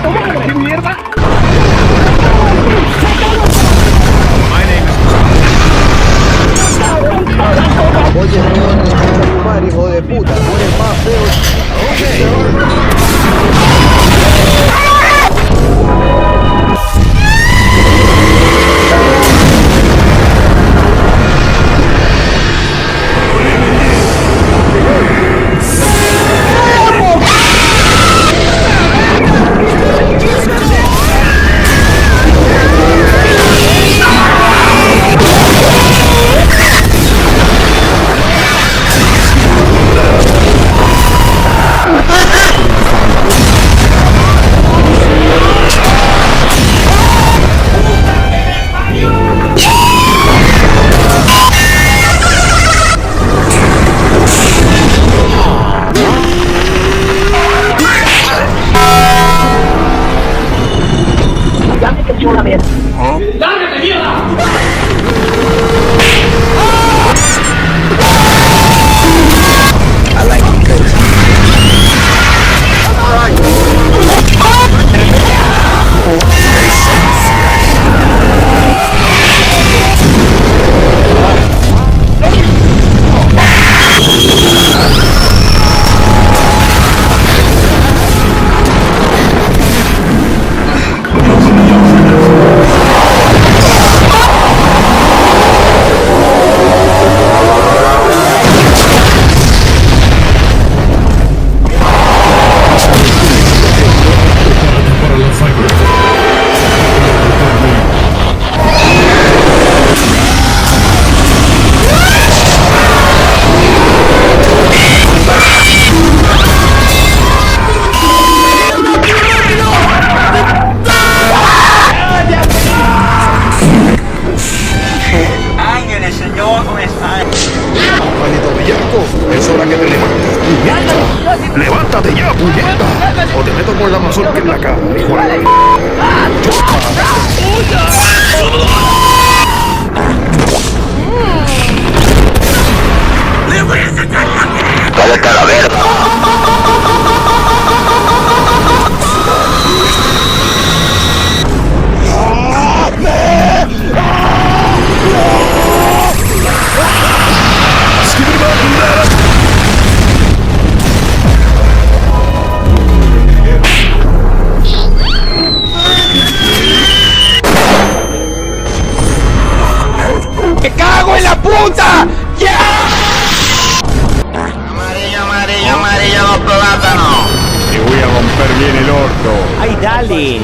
¿Qué mierda? Oye, no, hijo de puta, tú eres más feo. Ya me creció una vez. ¡Lárgate, mierda! I like it because Ángeles, Señor, ¿dónde están? Maldito bellaco, es hora que te levantes, puñeta. Levántate ya, puñeta. O te meto con la mazorca en la cara, hijo de la... Cállate a la verga. ¡me cago en la puta! ¡Ya! Amarillo, amarillo, amarillo, los plátanos. Te voy a romper bien el orto. Ay, dale.